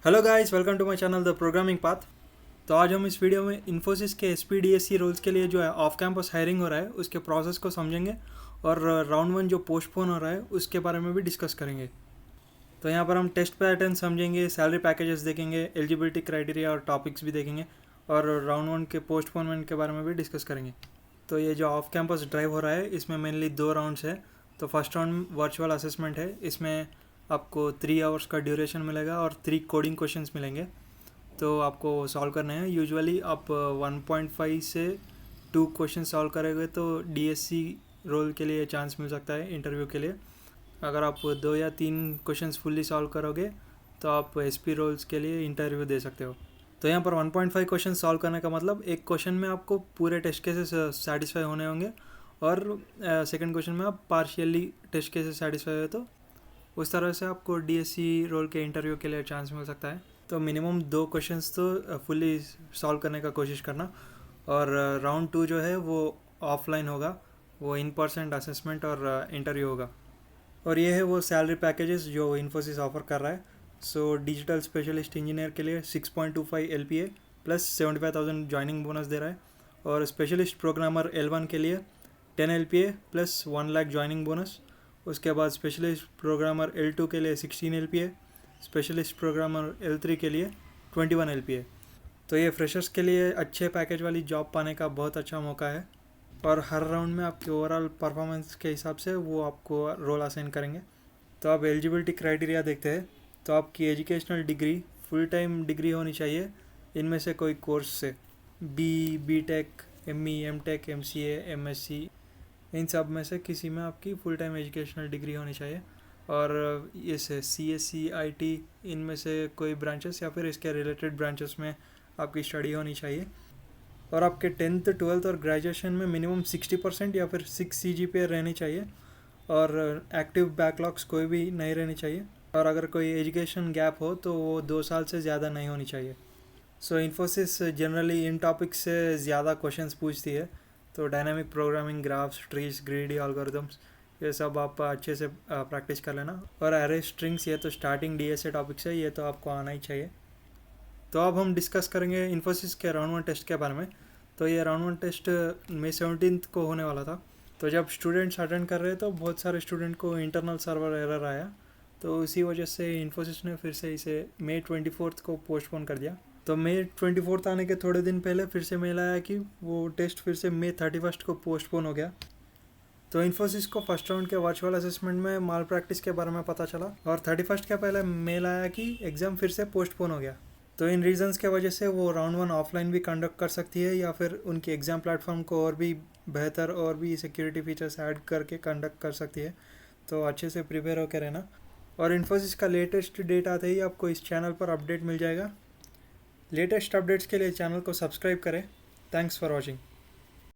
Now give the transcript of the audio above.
Hello guys, welcome to my channel the programming path. तो आज हम इस वीडियो में इन्फोसिस के SPDSC रोल्स के लिए जो है ऑफ कैंपस हायरिंग हो रहा है उसके प्रोसेस को समझेंगे और राउंड 1 जो पोस्टपोन हो रहा है उसके बारे में भी डिस्कस करेंगे। तो यहाँ पर हम टेस्ट पैटर्न समझेंगे, सैलरी पैकेजेस देखेंगे, एलिजिबिलिटी क्राइटेरिया और टॉपिक्स भी देखेंगे और राउंड 1 के पोस्टपोनमेंट के बारे में भी डिस्कस करेंगे। तो ये जो ऑफ कैंपस ड्राइव हो रहा है इसमें मेनली 2 राउंड्स है। तो फर्स्ट राउंड वर्चुअल असेसमेंट है, इसमें आपको 3 आवर्स का ड्यूरेशन मिलेगा और 3 कोडिंग क्वेश्चंस मिलेंगे। तो आपको सॉल्व करने हैं। यूजुअली आप 1.5 से 2 क्वेश्चन सॉल्व करेंगे तो DSC रोल के लिए चांस मिल सकता है इंटरव्यू के लिए। अगर आप 2 या 3 क्वेश्चंस फुल्ली सॉल्व करोगे तो आप SP रोल्स के लिए इंटरव्यू दे सकते हो। तो यहाँ पर 1.5 क्वेश्चन सॉल्व करने का मतलब एक क्वेश्चन में आपको पूरे टेस्ट केसेस सेटिस्फाई होने होंगे और सेकंड क्वेश्चन में आप पार्शियली टेस्ट केसेस सेटिस्फाई हो तो उस तरह से आपको DSC रोल के इंटरव्यू के लिए चांस मिल सकता है। तो मिनिमम 2 क्वेश्चंस तो फुल्ली सॉल्व करने का कोशिश करना। और राउंड 2 जो है वो ऑफलाइन होगा, वो इन पर्सन असेसमेंट और इंटरव्यू होगा। और ये है वो सैलरी पैकेजेस जो इन्फोसिस ऑफर कर रहा है। सो डिजिटल स्पेशलिस्ट इंजीनियर के लिए 6.25 LPA प्लस 75,000 ज्वाइनिंग बोनस दे रहा है। और स्पेशलिस्ट प्रोग्रामर L1 के लिए 10 LPA plus 1 lakh joining bonus. उसके बाद स्पेशलिस्ट प्रोग्रामर L2 के लिए 16 LPA, स्पेशलिस्ट प्रोग्रामर L3 के लिए 21 LPA। तो ये फ्रेशर्स के लिए अच्छे पैकेज वाली जॉब पाने का बहुत अच्छा मौका है और हर राउंड में आपके ओवरऑल परफॉर्मेंस के हिसाब से वो आपको रोल असाइन करेंगे। तो आप एलिजिबिलिटी क्राइटेरिया देखते हैं। तो आपकी educational degree full time degree होनी चाहिए इनमें से कोई कोर्स से, BTech, ME, MTech, MCA, MSc, इन सब में से किसी में आपकी फुल टाइम एजुकेशनल डिग्री होनी चाहिए। और ये से CSC, IT, इनमें से कोई ब्रांचेस या फिर इसके रिलेटेड ब्रांचेस में आपकी स्टडी होनी चाहिए। और आपके 10th 12th और ग्रेजुएशन में मिनिमम 60% या फिर 6 CGPA रहनी चाहिए और एक्टिव बैकलॉग्स कोई भी नहीं रहनी चाहिए। और अगर कोई एजुकेशन गैप हो तो वो 2 साल से ज़्यादा नहीं होनी चाहिए। सो इन्फोसिस जनरली इन टॉपिक्स से ज़्यादा क्वेश्चंस पूछती है। तो dynamic programming, graphs, trees, greedy algorithms, ये सब आप अच्छे से प्रैक्टिस कर लेना। और अरे स्ट्रिंग्स, ये तो स्टार्टिंग DSA टॉपिक्स है, ये तो आपको आना ही चाहिए। तो अब हम डिस्कस करेंगे इन्फोसिस के राउंड 1 टेस्ट के बारे में। तो ये राउंड 1 टेस्ट May 17 को होने वाला था। तो जब स्टूडेंट्स अटेंड कर रहे तो बहुत सारे स्टूडेंट को इंटरनल सर्वर एरर आया, तो इसी वजह से इन्फोसिस ने फिर से इसे May 24 को पोस्टपोन कर दिया। तो May 24 आने के थोड़े दिन पहले फिर से मेल आया कि वो टेस्ट फिर से May 31 को पोस्टपोन हो गया। तो इन्फोसिस को फर्स्ट राउंड के वर्चुअल असेसमेंट में माल प्रैक्टिस के बारे में पता चला और 31 के पहले मेल आया कि एग्ज़ाम फिर से पोस्टपोन हो गया। तो इन रीजंस के वजह से वो राउंड 1 ऑफलाइन भी कंडक्ट कर सकती है या फिर उनकी एग्ज़ाम प्लेटफॉर्म को और भी बेहतर और भी सिक्योरिटी फीचर्स ऐड करके कंडक्ट कर सकती है। तो अच्छे से प्रिपेयर होकर रहना। और इन्फोसिस का लेटेस्ट डेट आते ही आपको इस चैनल पर अपडेट मिल जाएगा। लेटेस्ट अपडेट्स के लिए चैनल को सब्सक्राइब करें। Thanks for watching.